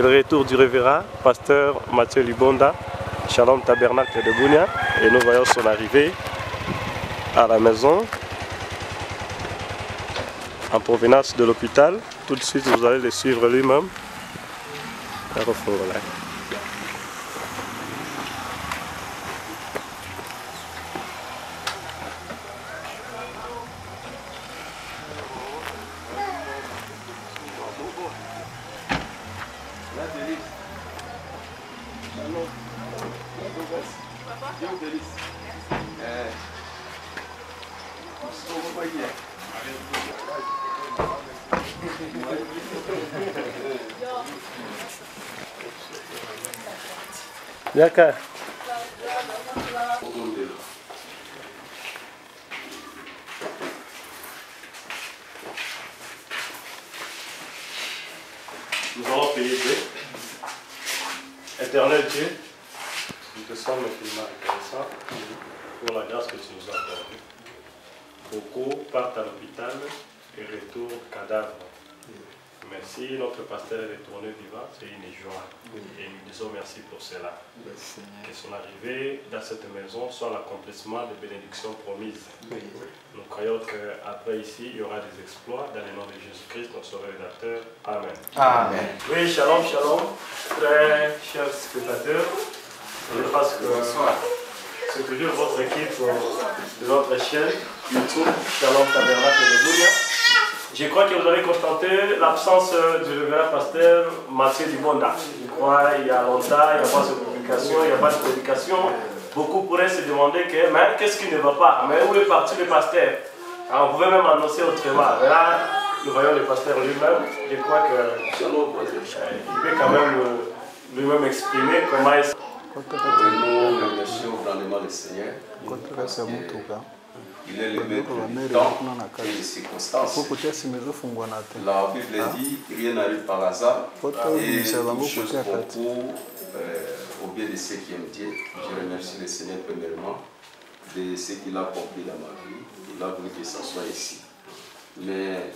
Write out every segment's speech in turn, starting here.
le retour du révérend, pasteur Mathieu Libonda, Shalom Tabernacle de Bunia, et nous voyons son arrivée à la maison en provenance de l'hôpital. Tout de suite, vous allez le suivre lui-même. Yaka. Nous allons payer Dieu. Éternel Dieu, nous te sommes infiniment reconnaissants pour la grâce que tu nous as accordée. Beaucoup partent à l'hôpital et retournent cadavres. Merci, notre pasteur est retourné vivant, c'est une joie. Et nous disons merci pour cela. Que son arrivée dans cette maison soit l'accomplissement des bénédictions promises. Nous croyons qu'après ici, il y aura des exploits dans le nom de Jésus-Christ, notre rédacteur. Amen. Amen. Oui, shalom, shalom, très chers spectateurs. Je pense que c'est toujours votre équipe de notre chaîne YouTube, Shalom Tabernacle de Bunia. Je crois que vous avez constaté l'absence du révérend pasteur Mathieu Libonda. Je crois qu'il y a longtemps, il n'y a pas de publication, il n'y a pas de prédication. Beaucoup pourraient se demander mais qu'est-ce qui ne va pas? Mais où est parti le pasteur? Alors, on pouvait même annoncer autrement. Mais là, nous voyons le pasteur lui-même. Je crois qu'il peut quand même lui-même exprimer comment il... Nous remercions grandement le Seigneur. Il est le maître du temps et des circonstances. La Bible dit rien n'arrive par hasard et toutes choses concourent au bien de ceux qui aiment Dieu. Je remercie le Seigneur premièrement de ce qu'il a accompli dans ma vie. Il a voulu que ça soit ici. Mais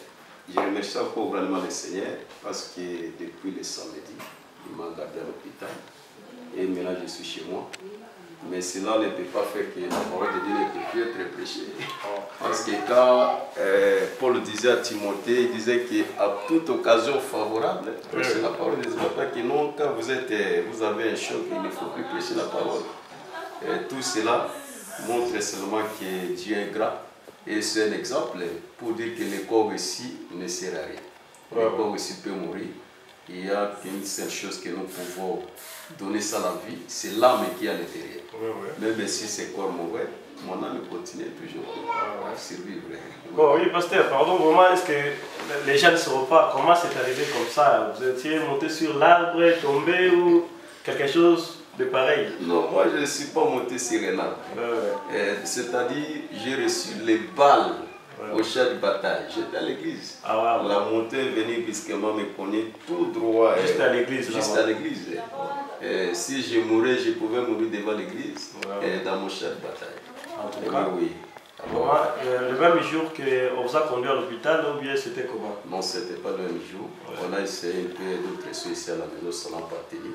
je remercie encore vraiment le Seigneur parce que depuis le samedi, il m'a gardé à l'hôpital et maintenant je suis chez moi. Mais cela ne peut pas faire que la parole de Dieu ne peut plus être prêchée. Parce que quand Paul disait à Timothée, il disait qu'à toute occasion favorable, c'est la parole de Dieu. Que non, quand vous avez un choc, il ne faut plus prêcher la parole. Tout cela montre seulement que Dieu est grand. Et c'est un exemple pour dire que le corps ici ne sert à rien. Le corps ici peut mourir. Il n'y a qu'une seule chose que nous pouvons donner ça à la vie, c'est l'âme qui est à l'intérieur. Même si c'est corps mauvais, mon âme continue toujours à survivre. Bon, oui, pasteur, pardon, vraiment, est-ce que les gens ne sauront pas comment c'est arrivé comme ça? Vous étiez monté sur l'arbre, tombé ou quelque chose de pareil? Non, moi je ne suis pas monté sur un arbre. C'est-à-dire, j'ai reçu les balles au champ de bataille. J'étais à l'église. La montée venue brusquement me connaît tout droit. Juste à l'église. Juste à l'église. Si je mourais, je pouvais mourir devant l'église dans mon champ de bataille. En tout cas, oui. Le même jour qu'on vous a conduit à l'hôpital, ou bien c'était comment? Non, c'était pas le même jour. On a essayé un peu d'autres choses ici à la maison, ça n'a pas tenu.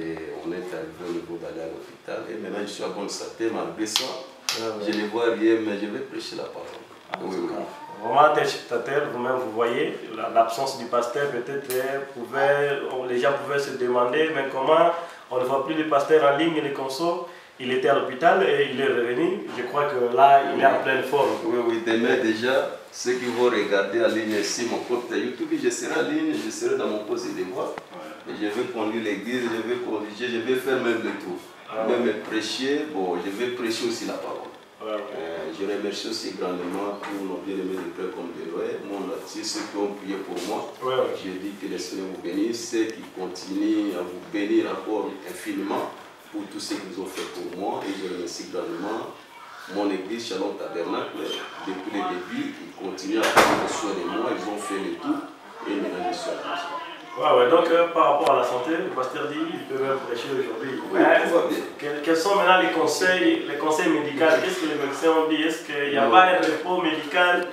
Et on est arrivé au niveau d'aller à l'hôpital. Et maintenant, je suis à bonne santé, malgré ça. Je ne vois rien, mais je vais prêcher la parole. Vraiment, des spectateurs, vous-même, vous voyez l'absence du pasteur, peut-être les gens pouvaient se demander, mais comment on ne voit plus le pasteur en ligne et les consoles? Il était à l'hôpital et il est revenu. Je crois que là, il est en pleine forme. Oui, demain déjà, ceux qui vont regarder en ligne ici, mon compte YouTube, je serai en ligne, je serai dans mon poste de devoir. Et je vais conduire l'église, je vais corriger, je vais faire même le tour. Même prêcher, bon, je vais prêcher aussi la parole. Je remercie aussi grandement tous nos bien-aimés de frères comme de Loé, mon artiste, ceux qui ont prié pour moi. Je dis que le Seigneur vous bénisse, ceux qui continuent à vous bénir encore infiniment pour tout ce qu'ils ont fait pour moi. Et je remercie grandement mon église Shalom Tabernacle. Depuis le début, ils continuent à prendre soin de moi, ils ont fait le tout et maintenant je suis à la maison. Donc par rapport à la santé, le pasteur dit qu'il peut même prêcher aujourd'hui. Oui, tout va bien. Quels sont maintenant les conseils médicaux? Qu'est-ce que les médecins ont dit? Est-ce qu'il n'y a pas un repos médical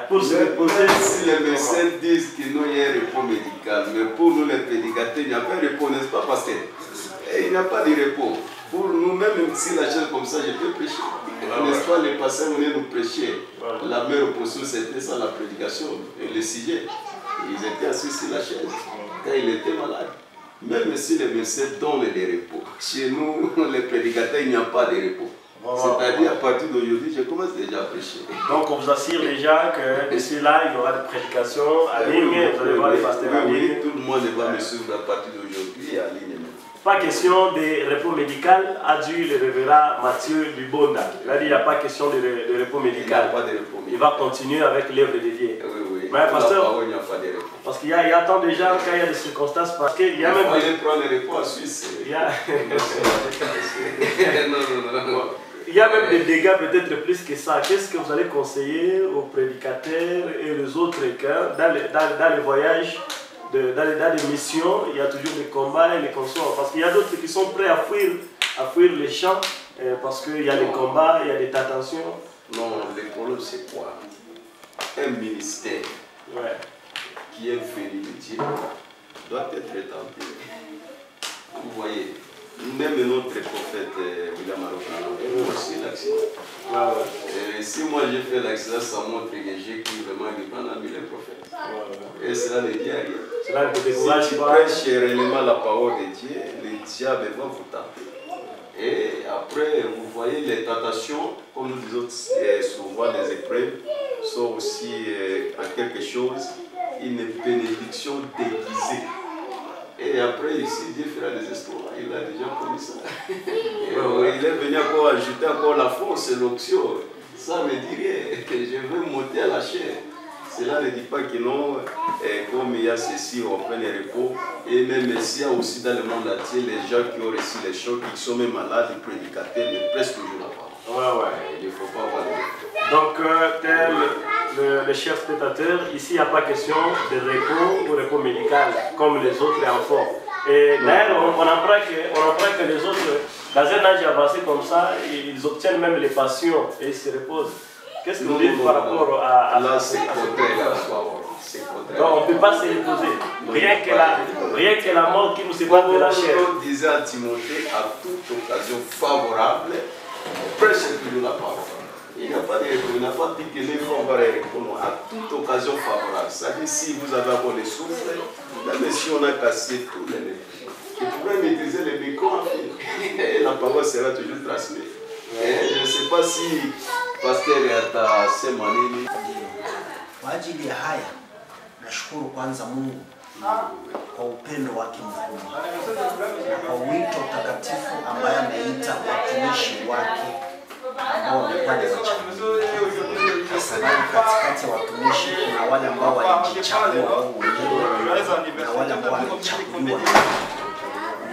Pour se reposer. Si les médecins disent qu'il n'y a un repos médical, mais pour nous les prédicateurs, il n'y a pas de repos, n'est-ce pas, pasteur? Il n'y a pas de repos. Pour nous, même si la chaise comme ça, je peux prêcher. N'est-ce pas, les pasteurs venaient nous prêcher. La meilleure posture, c'était ça, la prédication. Et le sujet, ils étaient assis sur la chaise quand il était malade. Même si les médecins donnent les repos, chez nous, les prédicateurs, il n'y a pas de repos. C'est-à-dire, à partir d'aujourd'hui, je commence déjà à prêcher. Donc, on vous assure déjà que d'ici là, il y aura des prédications à ligne, vous allez voir les pasteurs à ligne. Tout le monde va me suivre à partir d'aujourd'hui à ligne. Pas question de repos médical, a dit le révérend Mathieu Dubonda. Il a dit qu'il n'y a pas question de repos médical. Il va continuer avec l'œuvre de Dieu. Oui. Mais pasteur, il n'y a pas de repos. parce qu'il y a tant de gens quand il y a des circonstances, parce qu'il y a même... Il faut aller prendre les repos en Suisse. Non. Il y a même des dégâts peut-être plus que ça. Qu'est-ce que vous allez conseiller aux prédicateurs et les autres dans les voyages, dans les missions? Il y a toujours des combats et les consorts. Parce qu'il y a d'autres qui sont prêts à fuir les champs parce qu'il y a des combats, il y a des tensions. Non, le problème c'est quoi? Un ministère qui est venu de Dieu doit être tenté. Vous voyez, même notre prophète William Arofana aussi l'accident. Si moi j'ai fait l'accident, ça montre que j'ai qui vraiment dépendant de les prophètes. Et cela ne dit rien. Si tu prêches réellement la parole de Dieu, le diable va vous tenter. Et après, vous voyez les tentations, comme nous disons souvent, les épreuves sont aussi en quelque chose une bénédiction déguisée. Et après, ici, Dieu fera des exploits. Il a déjà connu ça. Il est venu encore ajouter encore la force et l'option. Ça me dit rien. Je veux monter à la chair. Cela ne dit pas que non, comme il y a ceci, on prend les repos. Et même s'il y a aussi dans le monde entier les gens qui ont reçu les chocs, qui sont même malades, les prédicateurs, mais presque toujours là-bas. Il ne faut pas avoir de repos. Donc, le cher spectateur, ici, il n'y a pas question de repos ou repos médical, comme les autres enfants. Et d'ailleurs, on apprend que les autres, dans un âge avancé comme ça, ils obtiennent même les passions et ils se reposent. Qu'est-ce que vous dites par rapport à là, c'est contraire. Donc, on ne peut pas se reposer. Rien que la mort qui nous sépare de la chair. Paul disait à Timothée, à toute occasion favorable, prêchez toujours la parole. Il n'a pas dit que les femmes vont répondre à toute occasion favorable. C'est-à-dire, si vous avez encore les souffles, même si on a cassé tous les lèvres, vous pouvez maîtriser les micros et la parole sera toujours transmise. Je ne sais pas si pasteur atasema nini. Kwa ajili ya haya nashukuru kwanza Mungu kwa upendo wake mkubwa na kwa wito mtakatifu ambaye ameita watumishi wake ambao wamekuwa ni wachaguliwa. Kwa sababu katikati ya watumishi kuna wale ambao walijichagua wao wenyewe na wale ambao walichaguliwa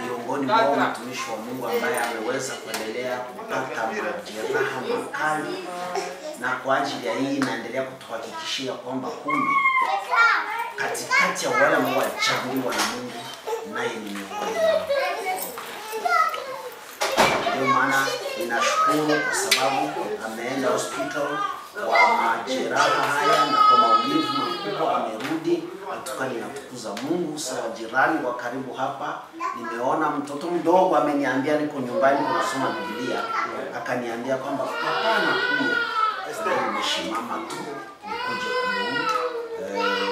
miongoni mwao mtumishi wa Mungu ambaye ameweza kuendelea kupata majeraha makali, na kwa ajili ya hii naendelea kutuhakikishia kwamba kumbe katikati ya wale ambao walichaguliwa na Mungu naye ni miongoni mwao. Ndio maana ninashukuru kwa sababu ameenda hospital kwa majeraha haya na kwa maumivu makubwa amerudi. Atuka ninatukuza Mungu. Sawa, jirani wa karibu hapa nimeona mtoto mdogo ameniambia niko nyumbani kusoma Biblia, akaniambia kwamba hapana kuja, nimeshimama tu nikuje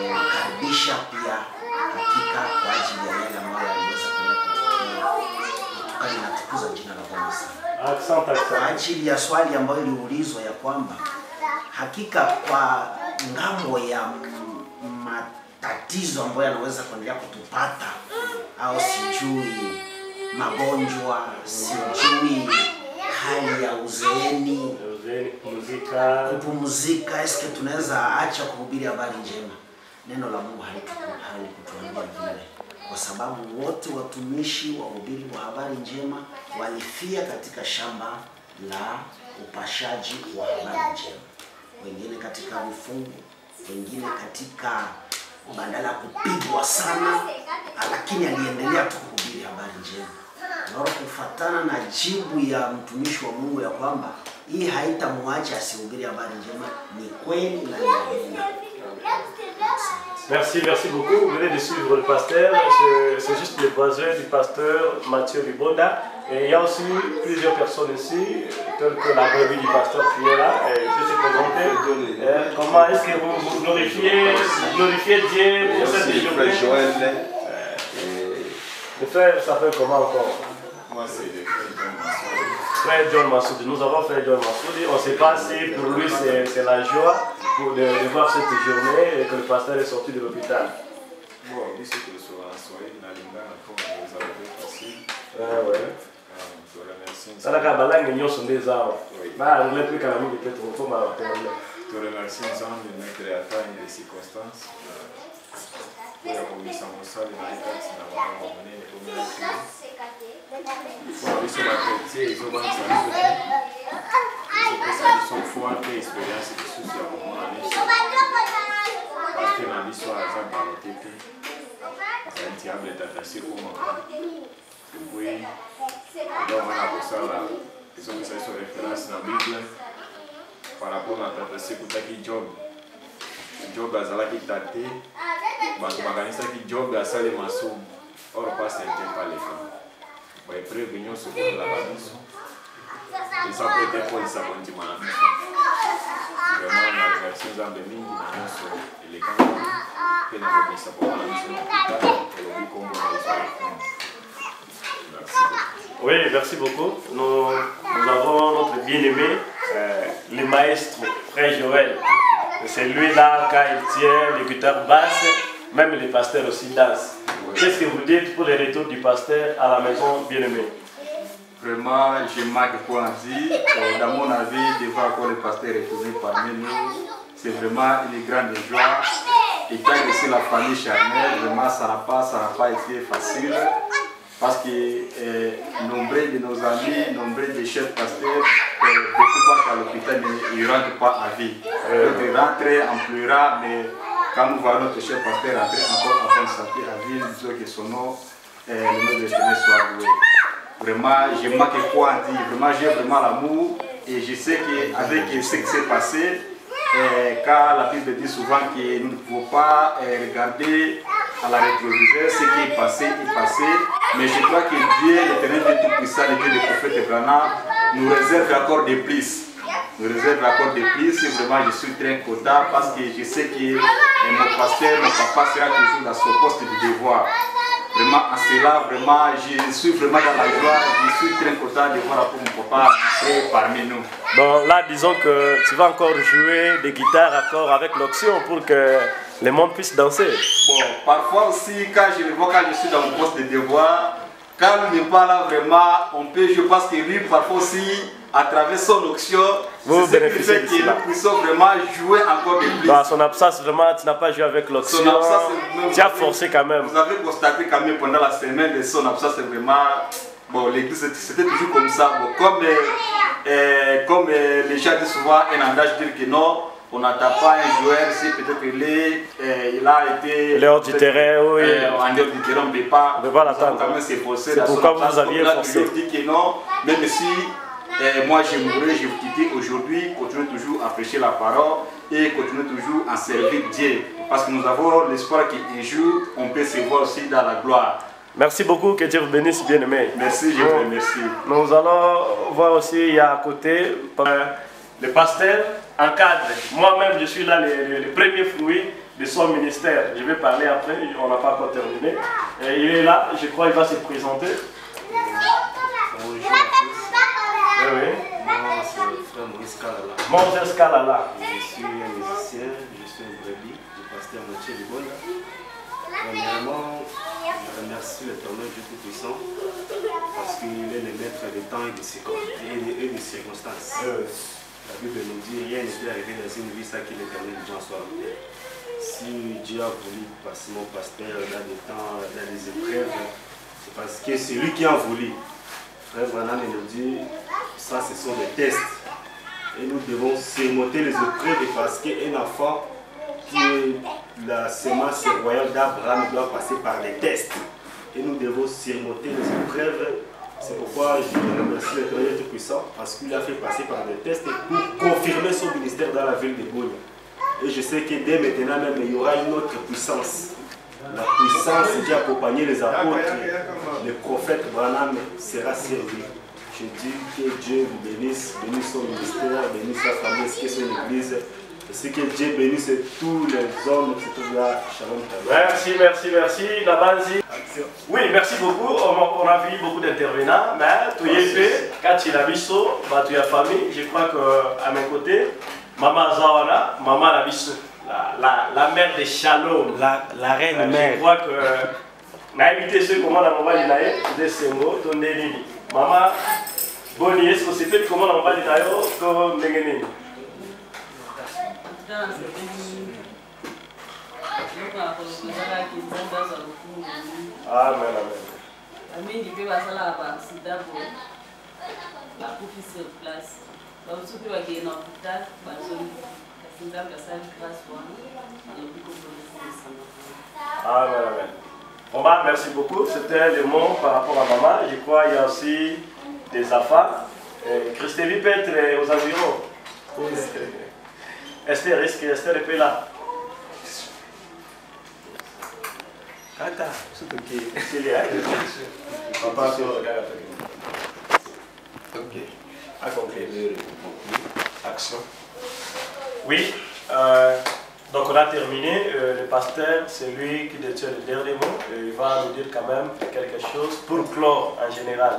kumkaribisha pia hakika kwa ajili ya yale ambayo aliweza kutukia. Atuka ninatukuza jina la Bwana sana. Kwa ajili ya swali ambayo iliulizwa ya kwamba hakika kwa ngambo ya matatizo ambayo yanaweza kuendelea kutupata au sijui magonjwa, sijui hali ya uzeeni, kupumzika, eske tunaweza acha kuhubiri habari njema? Neno la Mungu halikutuambia vile, kwa sababu wote watumishi wahubiri wa habari njema walifia katika shamba la upashaji wa habari njema. Wengine katika vifungo, wengine katika badala kupigwa sana, lakini aliendelea tu kuhubiri habari njema. Na kufuatana na jibu ya mtumishi wa Mungu ya kwamba hii haitamwacha asihubiri habari njema, ni kweli na ni. Merci, merci beaucoup. Vous venez de suivre le pasteur. C'est juste le voisin du pasteur Mathieu Libonda. Et il y a aussi plusieurs personnes ici, telles que la brebis du pasteur qui est là. Et je peux se présenter. Comment est-ce que vous glorifiez Dieu pour cette journée? Le frère s'appelle comment encore? Moi, c'est le frère John Massoudi. Nous avons frère John Massoudi. On ne sait pas si pour lui c'est la joie de voir cette journée et que le pasteur est sorti de l'hôpital. Bon, il dit que ce soit soirée, il a vous avez facile. Ah ouais. Je remercie. Ça n'a qu'à balancer, nous sommes des arbres. Bah, on ne peut qu'à la minute peut-être au fond, mais je remercie ensemble de notre créateur et des circonstances. Pour la commission sociale, il y a des cas qui n'ont pas mené les communautés. Bon, ils sont chrétiens, ils ont besoin de ils sont forts et expérience de soucis à moment parce que dans l'histoire, ça va le tête. C'est un diable est attaché pour moi. Oui, alors on a pour ça là. Ils ont mis ça sur référence dans la Bible par rapport à la prophétie pour Job. Job a zalaki tate, bakanisa ki Job a sali masomo. Or pas c'était pas les femmes. Bah prévenir sur la base. Et ça peut être pour ça bon dimanche. Vraiment la version dans le mini dans sur les camps. Que n'a pas ça pour la mission et le comme oui, merci beaucoup. Nous avons notre bien-aimé, le maestro, frère Joël. C'est lui là, quand il tient les guitares basses, même les pasteurs aussi dansent. Qu'est-ce que vous dites pour le retour du pasteur à la maison, bien-aimé? Vraiment, je marque quoi en dire. Dans mon avis, de voir que le pasteur est retourné parmi nous, c'est vraiment une grande joie. Et quand il est la famille charnelle, vraiment, ça n'a pas été facile. Parce que nombreux de nos amis, nombreux de chefs pasteurs, beaucoup partent à l'hôpital, mais ils ne rentrent pas à vie. Ils rentrent en pleurant, mais quand nous voyons notre chef pasteur rentrer encore avant de sortir à vie, nous disons que son nom, le nom de l'Éternel soit loué. Vraiment, je manque quoi en dire. Vraiment, j'ai vraiment l'amour et je sais qu'avec ce qui s'est passé, car la Bible dit souvent que nous ne pouvons pas regarder à la rétroviseur ce qui est passé, mais je crois que Dieu, l'Éternel Dieu Tout-Puissant, le Dieu des prophètes Branham, nous réserve encore des plus. Nous réserve encore des plus et vraiment je suis très content parce que je sais que mon pasteur, mon papa sera toujours dans son poste de devoir. Vraiment, à cela, vraiment, je suis vraiment dans la joie, je suis très content de voir mon papa parmi nous. Bon, là, disons que tu vas encore jouer des guitares encore avec l'option pour que le monde puisse danser. Bon, parfois aussi, quand je le vois, quand je suis dans mon poste de devoir, quand il n'est pas là, vraiment, on peut jouer parce que lui, parfois aussi, à travers son option, vous bénéficiez de cela. Nous puissions vraiment jouer encore de plus. Bah, son absence, vraiment, tu n'as pas joué avec l'option. Tu as forcé quand même. Vous avez constaté quand même pendant la semaine de son absence, c'est vraiment... Bon, l'église, c'était toujours comme ça. Bon, comme les gens disent souvent, un endage dire que non, on n'attend pas un joueur si peut-être il a été... L'heure du terrain, oui. En dehors du terrain, on ne peut pas l'attendre. C'est pourquoi vous aviez forcé. Je dis que non, même si moi je mourrai, je vous quitte aujourd'hui, continuez toujours à prêcher la parole et continuez toujours à servir Dieu. Parce que nous avons l'espoir qu'un jour, on peut se voir aussi dans la gloire. Merci beaucoup, que Dieu vous bénisse, bien-aimé. Merci, je vous remercie. Nous allons voir aussi, il y a à côté le pasteur en cadre. Moi-même, je suis là, le premier fruit de son ministère. Je vais parler après, on n'a pas encore terminé. Et il est là, je crois qu'il va se présenter. Bonjour. Oui. Moi, c'est frère Maurice Kalala. Moses Kalala. Je suis un musicien, je suis un brebis, du pasteur Mathieu Libonda. Premièrement, je remercie l'Éternel Dieu Tout-Puissant parce qu'il est le maître des temps et des circonstances. La Bible nous dit rien n'était arrivé dans une vie sans que l'Éternel Dieu en soit là. Si Dieu a voulu passer mon pasteur dans des temps, dans des épreuves, c'est parce que c'est lui qui a voulu. Frère Branham nous dit, ça ce sont des tests. Et nous devons surmonter les épreuves parce qu'un enfant qui est la semence royale d'Abraham doit passer par des tests. Et nous devons surmonter les épreuves C'est pourquoi je remercie l'Éternel Tout-Puissant, parce qu'il a fait passer par des tests pour confirmer son ministère dans la ville de Bunia. Et je sais que dès maintenant même, il y aura une autre puissance. La puissance qui accompagner les apôtres, le prophète Branham sera servi. Je dis que Dieu vous bénisse, bénisse son ministère, bénisse sa famille, bénisse son église. Et ce que Dieu bénisse tous les hommes qui se trouvent là. Shalom. Merci, merci, merci. Nabanzi. Oui, merci beaucoup. On a vu beaucoup d'intervenants, mais tout est fait. Quand il a vu ça, tu as famille. Je crois qu'à mes côtés, Maman Zawana, Maman Nabiso, la mère de Shalom, la reine mère. Je crois que n'a invité ceux comment la maman Linae, de Sengo, de Nelini. Maman, Boni, est-ce que c'est fait comment la maman Linae, comme Nengenini? Amen, amen. Amen, amen. Maman, merci beaucoup. C'était le mot par rapport à maman. Je crois qu'il y a aussi des affaires. Christévi peut être aux environs. Esther, est-ce que Esther est là? Attends, c'est action. Oui, donc on a terminé. Le pasteur, c'est lui qui détient le dernier mot. Il va nous dire quand même quelque chose pour clore en général.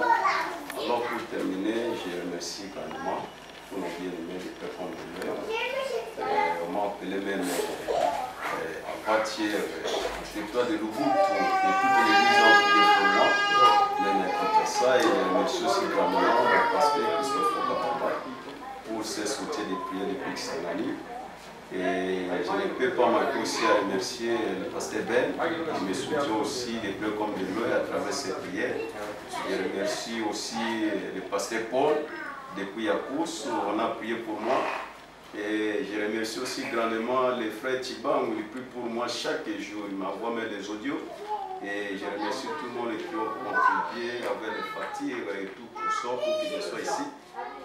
Alors pour terminer, je remercie grandement tous nos bien-aimés de Père Condoléo. On m'a appelé même avant-hier, territoire de Lubutu et toute l'église ont prié pour moi. Même contre ça, et je remercie aussi grandement le pasteur Christophe Kabamba pour ses soutiens de prières depuis que c'est l'année. Et je ne peux pas manquer aussi à remercier le pasteur Ben qui me soutient aussi des bleus comme des bleus à travers ses prières. Je remercie aussi le pasteur Paul depuis Yakous, on a prié pour moi. Et je remercie aussi grandement les frères Tibang, ils prient pour moi chaque jour, ils m'envoient même des audios. Et je remercie tout le monde qui a contribué avec les fatigues et tout pour ça, pour qu'ils soient ici.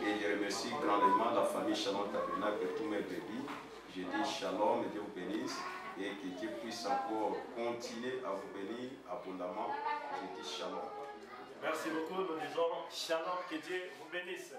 Et je remercie grandement la famille Shalom Tabernacle et tous mes bébés. Je dis shalom et Dieu vous bénisse. Et que Dieu puisse encore continuer à vous bénir abondamment. Je dis shalom. Merci beaucoup, nous disons shalom, que Dieu vous bénisse.